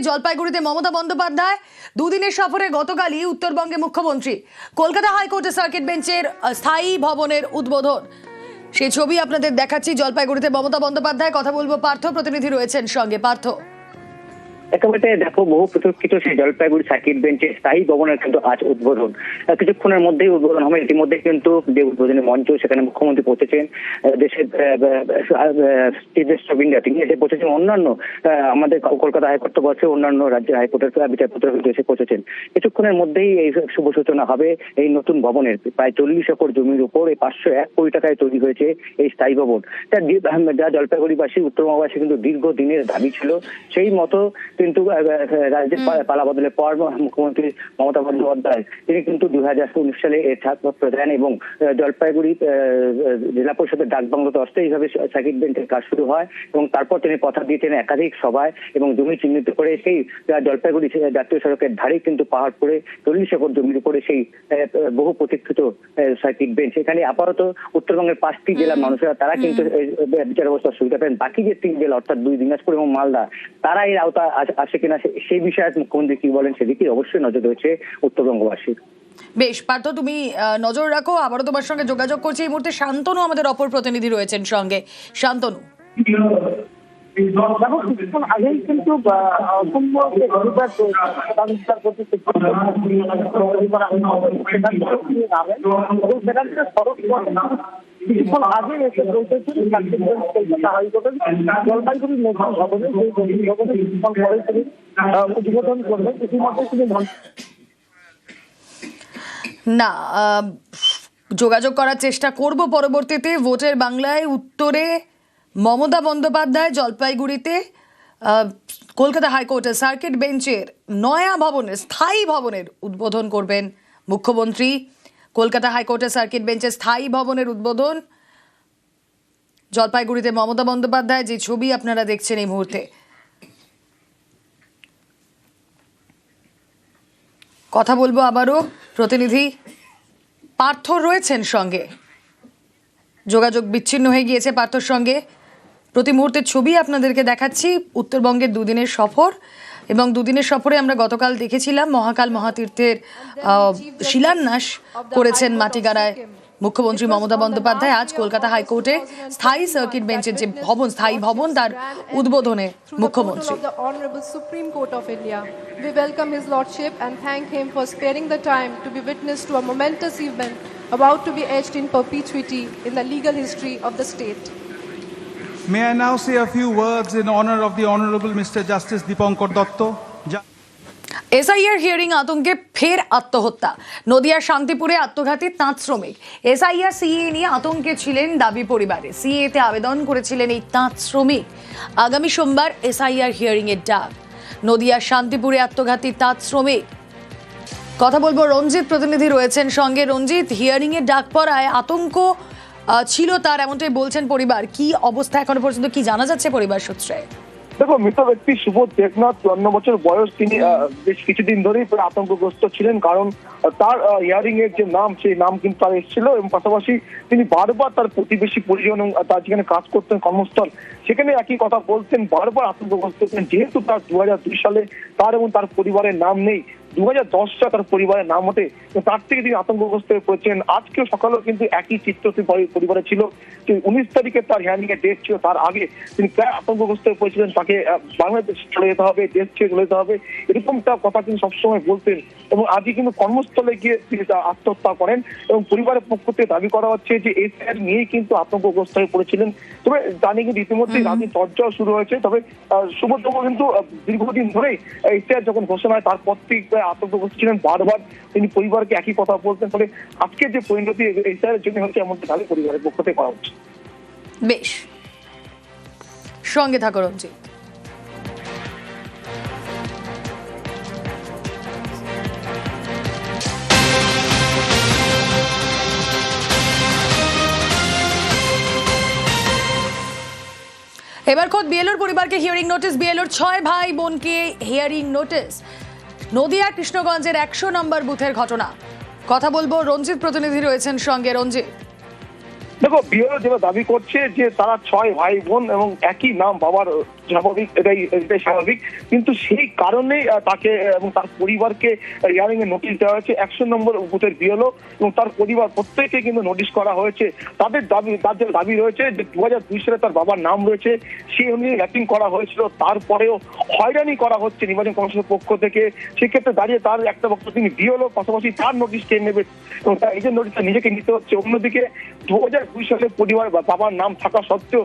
জলপাইগুড়িতে মমতা বন্দ্যোপাধ্যায় দুদিনের সফরে গতকালই উত্তরবঙ্গে মুখ্যমন্ত্রী কলকাতা হাইকোর্টের সার্কিট বেঞ্চের স্থায়ী ভবনের উদ্বোধন। সেই ছবি আপনাদের দেখাচ্ছি। জলপাইগুড়িতে মমতা বন্দ্যোপাধ্যায় কথা বলবো পার্থ, প্রতিনিধি রয়েছেন সঙ্গে। পার্থ, একেবারে দেখো, বহু প্রতীক্ষিত সেই জলপাইগুড়ি সার্কিট বেঞ্চের স্থায়ী ভবনের কিন্তু আজ উদ্বোধন। কিছুক্ষণের মধ্যেই উদ্বোধন হবে। ইতিমধ্যে কিন্তু যে উদ্বোধনী মঞ্চ, সেখানে মুখ্যমন্ত্রী পৌঁছেছেন, দেশের চিফ জাস্টিস অফ ইন্ডিয়া তিনি এসে পৌঁছেছেন, অন্যান্য আমাদের কলকাতা হাইকোর্ট বসে অন্যান্য রাজ্যের হাইকোর্টের বিচারপতিরা কিন্তু এসে পৌঁছেছেন। কিছুক্ষণের মধ্যেই এই শুভ সূচনা হবে এই নতুন ভবনের। প্রায় 40 একর জমির উপর এই 501 কোটি টাকায় তৈরি হয়েছে এই স্থায়ী ভবন। যা জলপাইগুড়িবাসী, উত্তরবঙ্গবাসী কিন্তু দীর্ঘদিনের দাবি ছিল। সেই মতো কিন্তু রাজ্যের পালা বদলের পর মুখ্যমন্ত্রী মমতা বন্দ্যোপাধ্যায় তিনি কিন্তু 2019 সালে এর ছাড়পত্র দেন এবং জলপাইগুড়ি জেলা পরিষদের ডাকবাংলোতে অস্থায়ীভাবে সার্কিট বেঞ্চের কাজ শুরু হয় এবং তারপর তিনি কথা দিয়েছেন একাধিক সভায় এবং জমি চিহ্নিত করে সেই জলপাইগুড়ি জাতীয় সড়কের ধারে কিন্তু পাহাড়পুরে 40 একর জমির উপরে সেই বহু প্রতীক্ষিত সার্কিট বেঞ্চ। এখানে আপাতত উত্তরবঙ্গের 5টি জেলার মানুষেরা তারা কিন্তু বিচার ব্যবস্থার সুবিধা পেন। বাকি যে 3 জেলা অর্থাৎ 2 দিনাজপুর এবং মালদা, তারা এর আওতা আসে কিনা সেই বিষয়ে মুখ্যমন্ত্রী কি বলেন সেদিকে অবশ্যই নজর রয়েছে উত্তরবঙ্গবাসীর। বেশ পার্থ, তুমি নজর রাখো। আবারও তোমার সঙ্গে যোগাযোগ করছি। এই মুহূর্তে শান্তনু আমাদের অপর প্রতিনিধি রয়েছেন সঙ্গে। শান্তনু, আগেই কিন্তু কিছুক্ষণ আগে এসে পৌঁছেছেন কলকাতা হাইকোর্টের জলপাইগুড়ির নতুন ভবনে। সেই ভবনে কিছুক্ষণ পরে তিনি উদ্বোধন করবেন। ইতিমধ্যে তিনি না যোগাযোগ করার চেষ্টা করব পরবর্তীতে। ভোটের বাংলায় উত্তরে মমতা বন্দ্যোপাধ্যায় জলপাইগুড়িতে কলকাতা হাইকোর্টের সার্কিট বেঞ্চের নয়া ভবনের স্থায়ী ভবনের উদ্বোধন করবেন মুখ্যমন্ত্রী। কলকাতা হাইকোর্টের সার্কিট বেঞ্চের স্থায়ী ভবনের উদ্বোধন জলপাইগুড়িতে মমতা বন্দ্যোপাধ্যায়, যে ছবি আপনারা দেখছেন এই মুহূর্তে। কথা বলবো আবারও, প্রতিনিধি পার্থ রয়েছেন সঙ্গে। যোগাযোগ বিচ্ছিন্ন হয়ে গিয়েছে পার্থর সঙ্গে। প্রতি মুহূর্তের ছবি আপনাদেরকে দেখাচ্ছি। উত্তরবঙ্গের দুদিনের সফর এবং দুদিনের সফরে আমরা গতকাল দেখেছিলাম মহাকাল মহাতীর্থের শিলান্যাস করেছেন মাটিগাড়ায় মুখ্যমন্ত্রী মমতা বন্দ্যোপাধ্যায়। আজ কলকাতা হাইকোর্টে স্থায়ী সার্কিট বেঞ্চের যে ভবন, স্থায়ী ভবন, তার উদ্বোধনে মুখ্যমন্ত্রী। Supreme Court of India, we welcome His Lordship and thank him for sparing the time to be witness to a momentous event about to be etched in perpetuity in the legal history of the state. May I now say a few words in honor of the Honorable Mr. Justice Dipankar Datta. SIR hearing আতঙ্কে ফের আত্মহত্যা। নদিয়ার শান্তিপুরে আত্মঘাতী তাঁত শ্রমিক। SIR CA নিয়ে আতঙ্কে ছিলেন দাবি পরিবারে। সিএতে আবেদন করেছিলেন এই তাঁত শ্রমিক। আগামী সোমবার এসআইআর হিয়ারিং এর ডাক। নদিয়ার শান্তিপুরে আত্মঘাতী তাঁত শ্রমিক। কথা বলবো, রঞ্জিত প্রতিনিধি রয়েছেন সঙ্গে। রঞ্জিত, হিয়ারিং এর ডাক পড়ায় আতঙ্ক ছিল তার, এমনটাই বলছেন পরিবার। কি অবস্থা এখনো পর্যন্ত, কি জানা যাচ্ছে পরিবার সূত্রে? দেখো, মৃত ব্যক্তি সুবোধ দেবনাথ, 54 বছর বয়স। তিনি বেশ কিছুদিন ধরেই আতঙ্কগ্রস্ত ছিলেন, কারণ তার হিয়ারিং এর যে নাম, সেই নাম কিন্তু তার এসেছিল এবং পাশাপাশি তিনি বারবার তার প্রতিবেশী পরিজন তার যেখানে কাজ করতেন কর্মস্থল, সেখানে একই কথা বলতেন, বারবার আতঙ্কগ্রস্ত ছিলেন। যেহেতু তার 2002 সালে তার এবং তার পরিবারের নাম নেই, 2010 সালে তার পরিবারের নাম হতে, তার থেকে তিনি আতঙ্কগ্রস্ত হয়ে পড়েছেন। আজকেও সকালেও কিন্তু একই চিত্র পরিবারে ছিল। 19 তারিখে তার হিয়ারিং এর ডেট ছিল, তার আগে তিনি প্রায় আতঙ্কগ্রস্ত হয়ে পড়েছিলেন। তাকে বাংলাদেশ চলে যেতে হবে, দেশ ছেড়ে চলে যেতে হবে, এরকমটা কথা তিনি সবসময় বলতেন। এবং আজকে কিন্তু কর্মস্থলে গিয়ে তিনি আত্মহত্যা করেন এবং পরিবারের পক্ষ থেকে দাবি করা হচ্ছে যে এসআইআর নিয়েই কিন্তু আতঙ্কগ্রস্ত হয়ে পড়েছিলেন। তবে জানি কিন্তু ইতিমধ্যে রাজনীতি চর্চাও শুরু হয়েছে। তবে সুবোধবাবু কিন্তু দীর্ঘদিন ধরেই এসআইআর যখন ঘোষণা হয় তারপর থেকে আতঙ্কগ্রস্ত ছিলেন, বারবার তিনি পরিবারকে একই কথা বলতেন। ফলে আজকের যে পরিণতি এসআইআর জন্য হচ্ছে, এমনটা দাবি পরিবারের পক্ষ থেকে করা হচ্ছে। বেশ, সঙ্গে থাকো রঞ্জিত। এবার খোদ বিএলওর পরিবারকে হিয়ারিং নোটিশ। বিএলওর 6 ভাই বোনকে হিয়ারিং নোটিশ। নদিয়া কৃষ্ণগঞ্জের 100 নম্বর বুথের ঘটনা। কথা বলবো, রঞ্জিত প্রতিনিধি রয়েছেন সঙ্গে। রঞ্জিত, দেখো বিওলো যেটা দাবি করছে যে তারা 6 ভাই বোন এবং একই নাম বাবার, স্বাভাবিক, এটাই স্বাভাবিক, কিন্তু সেই কারণেই তাকে এবং তার পরিবারকে হিয়ারিং এ নোটিশ দেওয়া হয়েছে। 100 নম্বর বুথের বিওলো এবং তার পরিবার প্রত্যেককে কিন্তু নোটিশ করা হয়েছে। তার যে দাবি রয়েছে যে 2002 সালে তার বাবার নাম রয়েছে, সেই অনুযায়ী র্যাপিং করা হয়েছিল, তারপরেও হয়রানি করা হচ্ছে নির্বাচন কমিশনের পক্ষ থেকে। সেক্ষেত্রে দাঁড়িয়ে তার একটা বক্তব্য, তিনি বিওলো, পাশাপাশি তার নোটিশ কে নেবে এবং তার এই যে নোটিশটা নিজেকে নিতে হচ্ছে। অন্যদিকে 2002 সালে পরিবার বা বাবার নাম থাকা সত্ত্বেও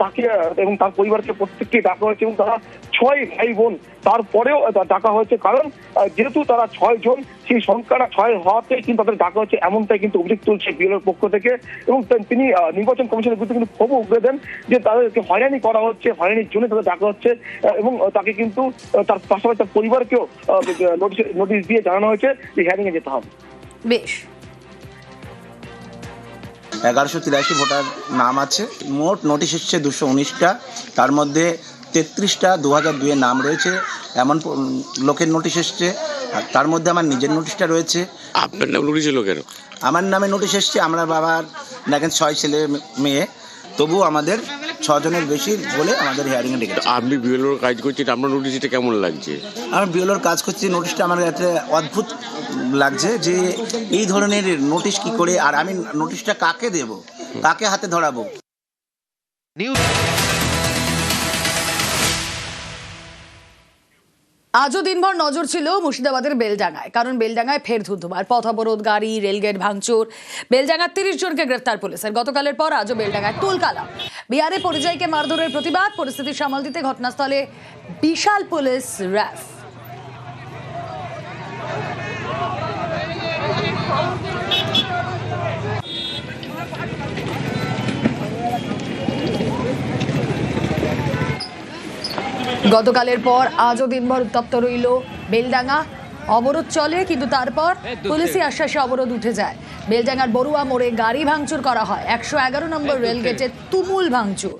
তাকে এবং তার পরিবারকে প্রত্যেককে ডাকা হয়েছে এবং তারা 6 ভাই বোন, তারপরেও ডাকা হয়েছে, কারণ যেহেতু তারা 6 জন, সেই সংখ্যাটা 6 হওয়াতে কিন্তু তাদের ডাকা হচ্ছে, এমনটাই কিন্তু অভিযোগ তুলছে বিএলওর পক্ষ থেকে। এবং তিনি নির্বাচন কমিশনের বিরুদ্ধে কিন্তু ক্ষোভ উগরে দেন যে তাদেরকে হয়রানি করা হচ্ছে, হয়রানির জন্য তাদের ডাকা হচ্ছে এবং তাকে কিন্তু তার পাশাপাশি তার পরিবারকেও নোটিশ দিয়ে জানানো হয়েছে যে হিয়ারিং এ যেতে হবে। বেশ, 1183 ভোটার নাম আছে, মোট নোটিশ এসছে 219টা, তার মধ্যে 33টা 2002 এর নাম রয়েছে, এমন লোকের নোটিশ এসছে। তার মধ্যে আমার নিজের নোটিশটা রয়েছে। আপনার নাম নোটিশ এলো কেন? আমার নামে নোটিশ এসছে। আমরা বাবার দেখেন 6 ছেলে মেয়ে, তবু আমাদের 6 জনের বেশি বলে আমাদের হিয়ারিং এ ডেকেছে। আপনি বিএলওর কাজ করছেন, আপনার নোটিশটা কেমন লাগছে? আমি বিএলওর কাজ করছি, নোটিশটা আমার একটা অদ্ভুত লাগছে যে এই ধরনের নোটিশ কি করে, আর আমি নোটিশটা কাকে দেব, কাকে হাতে ধরাবো। আজও দিনভর নজর ছিল মুর্শিদাবাদের বেলডাঙ্গায়, কারণ বেলডাঙ্গায় ফের ধুন্ধুমার, পথ অবরোধ, গাড়ি, রেলগেট ভাঙচুর। বেলডাঙ্গার 30 জনকে গ্রেফতার পুলিশের। গতকালের পর আজও বেলডাঙ্গায় তুলকালা। বিহারে পরিযায়ীকে মারধরের প্রতিবাদ, পরিস্থিতি সামাল দিতে ঘটনাস্থলে বিশাল পুলিশ র্যাফ। গতকালের পর আজও দিনভর উত্তপ্ত রইল বেলডাঙ্গা। অবরোধ চলে, কিন্তু তারপর পুলিশি আশ্বাসে অবরোধ উঠে যায়। বেলডাঙ্গার বড়ুয়া মোড়ে গাড়ি ভাঙচুর করা হয়। 111 নম্বর রেলগেটে তুমুল ভাঙচুর।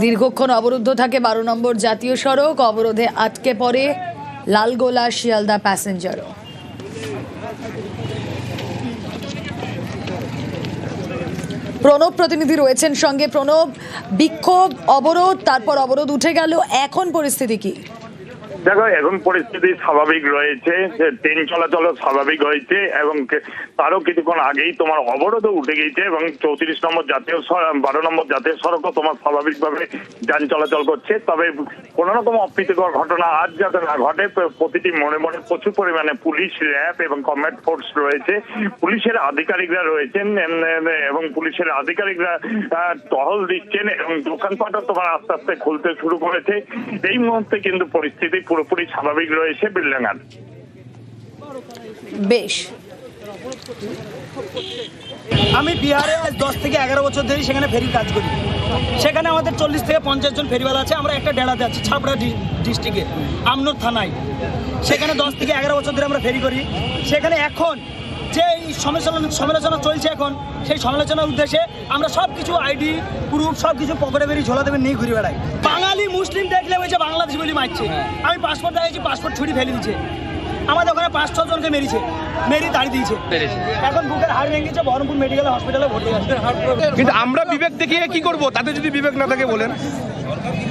দীর্ঘক্ষণ অবরুদ্ধ থাকে 12 নম্বর জাতীয় সড়ক। অবরোধে আটকে পড়ে লালগোলা শিয়ালদা প্যাসেঞ্জারও। প্রণব প্রতিনিধি রয়েছেন সঙ্গে। প্রণব, বিক্ষোভ, অবরোধ, তারপর অবরোধ উঠে গেল, এখন পরিস্থিতি কি? দেখো, এখন পরিস্থিতি স্বাভাবিক রয়েছে, ট্রেন চলাচলও স্বাভাবিক হয়েছে এবং তারও কিছুক্ষণ আগেই তোমার অবরোধও উঠে গিয়েছে এবং 34 নম্বর জাতীয় 12 নম্বর জাতীয় সড়কও তোমার স্বাভাবিকভাবে যান চলাচল করছে। তবে কোন রকম অপ্রীতিকর ঘটনা আজ যাতে না ঘটে, প্রতিটি মোড়ে মোড়ে প্রচুর পরিমাণে পুলিশ, র্যাব এবং কমব্যাট ফোর্স রয়েছে, পুলিশের আধিকারিকরা রয়েছেন এবং পুলিশের আধিকারিকরা টহল দিচ্ছেন এবং দোকানপাটও তোমার আস্তে আস্তে খুলতে শুরু করেছে। এই মুহূর্তে কিন্তু পরিস্থিতি পুরোপুরি স্বাভাবিক রয়েছে বেলডাঙ্গার। বেশ, আমি বিহারে আজ 10 থেকে 11 বছর ধরে সেখানে ফেরি কাজ করি। সেখানে আমাদের 40 থেকে 50 জন ফেরিওয়ালা আছে। আমরা একটা ডেরাতে আছি ছাপড়া ডিস্ট্রিক্টে, আমনোর থানায়। সেখানে 10 থেকে 11 বছর ধরে আমরা ফেরি করি। সেখানে এখন যে সমালোচনা চলছে, এখন সেই সমালোচনার উদ্দেশ্যে আমরা সব কিছু আইডি প্রুফ সব কিছু পকেটে বেরিয়ে ঝোলা দেবে নিয়ে ঘুরে বেড়াই। বাঙালি মুসলিম দেখলে হয়েছে বাংলাদেশ বলি মারছে। আমি পাসপোর্ট দেখেছি, পাসপোর্ট ছুরি ফেলে দিচ্ছে। আমাদের ওখানে 5-6 জনকে মেরি দাঁড়িয়ে দিয়েছে। এখন বুকের হাড় ভেঙেছে, বহরমপুর মেডিকেল হসপিটালে ভর্তি আছে। কিন্তু আমরা বিবেক দেখিয়ে কি করব? তাতে যদি বিবেক না থাকে বলেন,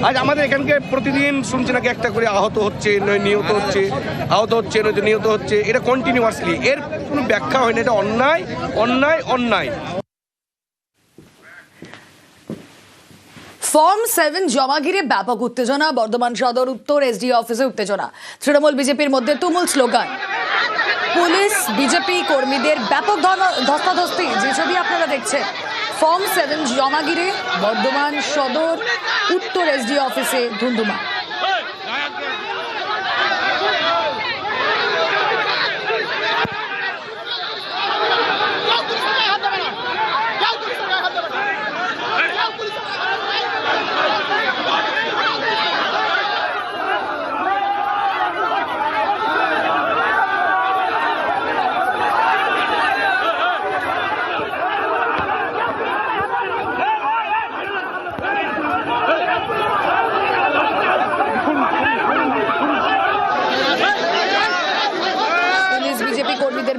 আজ আমাদের এখানকে প্রতিদিন শুনছি নাকি একটা করে আহত হচ্ছে, নিহত হচ্ছে, আহত হচ্ছে, নিহত হচ্ছে, এটা কন্টিনিউয়াসলি। এর কোনো ব্যাখ্যা হয় না, এটা অন্যায় অন্যায় অন্যায়। ফর্ম 7 জমা ঘিরে ব্যাপক উত্তেজনা। বর্ধমান সদর উত্তর এসডি অফিসে উত্তেজনা। তৃণমূল বিজেপির মধ্যে তুমুল স্লোগান। পুলিশ বিজেপি কর্মীদের ব্যাপক ধস্তাধস্তি, যে ছবি আপনারা দেখছেন। ফর্ম 7 জমা ঘিরে বর্ধমান সদর উত্তর এসডি অফিসে ধুন্ধুমা।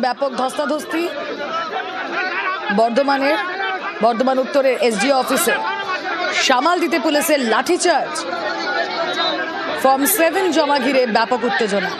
ব্যাপক ধস্তাধস্তি বর্ধমান উত্তরের এসডিও অফিসে সামাল দিতে পুলিশের লাঠিচার্জ, ফর্ম 7 জমা ঘিরে ব্যাপক উত্তেজনা।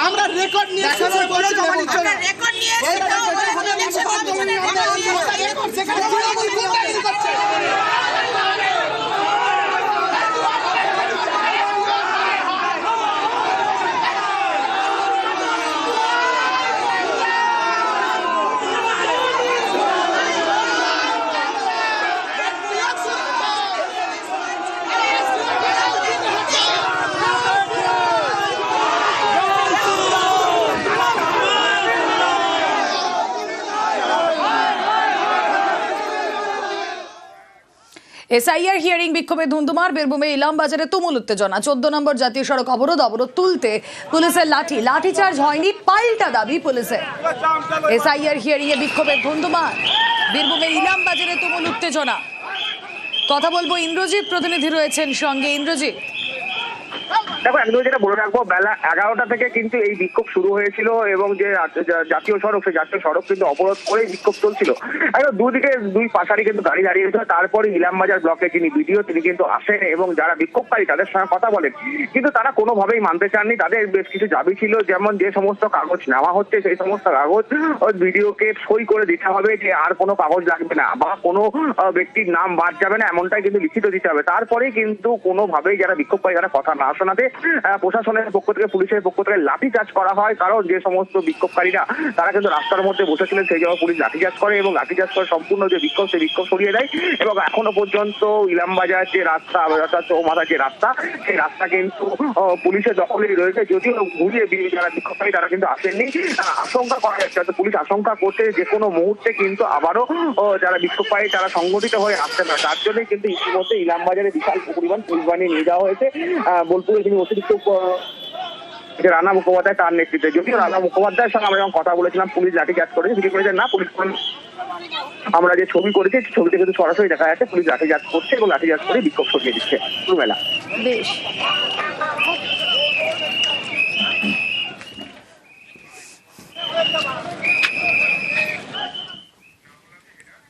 আমরা রেকর্ড নিয়ে এসআইআর হিয়ারিং বিক্ষোভে ধুন্ধুমার, বীরভূমে ইলামবাজারে তুমুল উত্তেজনা। 14 নম্বর জাতীয় সড়ক অবরোধ তুলতে পুলিশের লাঠিচার্জ হয়নি, পাল্টা দাবি পুলিশের। এসআইআর হিয়ারিং এ বিক্ষোভে ধুন্ধুমার, বীরভূমে ইলামবাজারে তুমুল উত্তেজনা। কথা বলবো ইন্দ্রজিৎ, প্রতিনিধি রয়েছেন সঙ্গে। ইন্দ্রজিৎ, দেখো, একদম যেটা বলে রাখবো, বেলা 11টা থেকে কিন্তু এই বিক্ষোভ শুরু হয়েছিল এবং যে জাতীয় সড়ক, সেই জাতীয় সড়ক কিন্তু অবরোধ করে বিক্ষোভ চলছিল। একদম দুদিকে দুই পাশারই কিন্তু গাড়ি দাঁড়িয়েছিল। তারপরে ইলামবাজার ব্লকে যিনি বিডিও, তিনি কিন্তু আসেন এবং যারা বিক্ষোভকারী তাদের সঙ্গে কথা বলেন, কিন্তু তারা কোনোভাবেই মানতে চাননি। তাদের বেশ কিছু দাবি ছিল, যেমন যে সমস্ত কাগজ নেওয়া হচ্ছে সেই সমস্ত কাগজ বিডিওকে সই করে দিতে হবে, যে আর কোনো কাগজ লাগবে না বা কোনো ব্যক্তির নাম বাদ যাবে না, এমনটাই কিন্তু লিখিত দিতে হবে। তারপরেই কিন্তু কোনোভাবেই যারা বিক্ষোভকারী তারা কথা না শোনাতে প্রশাসনের পক্ষ থেকে, পুলিশের পক্ষ থেকে লাঠিচার্জ করা হয়। কারণ যে সমস্ত বিক্ষোভকারীরা তারা কিন্তু রাস্তার মধ্যে বসেছিলেন, সেই জায়গায় পুলিশ লাঠিচার্জ করে এবং লাঠিচার্জ করে সম্পূর্ণ যে বিক্ষোভ, সেই বিক্ষোভ সরিয়ে দেয়। এবং এখনো পর্যন্ত ইলামবাজার যে রাস্তা, চৌমাথার যে রাস্তা, সেই রাস্তা কিন্তু পুলিশের দখলেই রয়েছে। যদিও ঘুরিয়ে যারা বিক্ষোভকারী তারা কিন্তু আসেননি। আশঙ্কা করা যাচ্ছে, পুলিশ আশঙ্কা করছে যে কোনো মুহূর্তে কিন্তু আবারও যারা বিক্ষোভকারী তারা সংগঠিত হয়ে আসতে পারে। তার জন্যই কিন্তু ইতিমধ্যে ইলামবাজারে বিশাল পরিমাণ পুলিশ বাহিনী নিয়ে যাওয়া হয়েছে। বোলপুরে তিনি অতিরিক্ত যে রানা মুখোপাধ্যায়, তার নেতৃত্বে। যদিও রানা মুখোপাধ্যায়ের সঙ্গে আমরা যখন কথা বলেছিলাম, পুলিশ লাঠিচার্জ করেছে, তিনি বলেছেন না, পুলিশ আমরা যে ছবি করেছি ছবিতে কিন্তু সরাসরি দেখা যাচ্ছে পুলিশ লাঠিচার্জ করছে এবং লাঠিচার্জ করে বিক্ষোভ সরিয়ে দিচ্ছে। মেলা বেশ।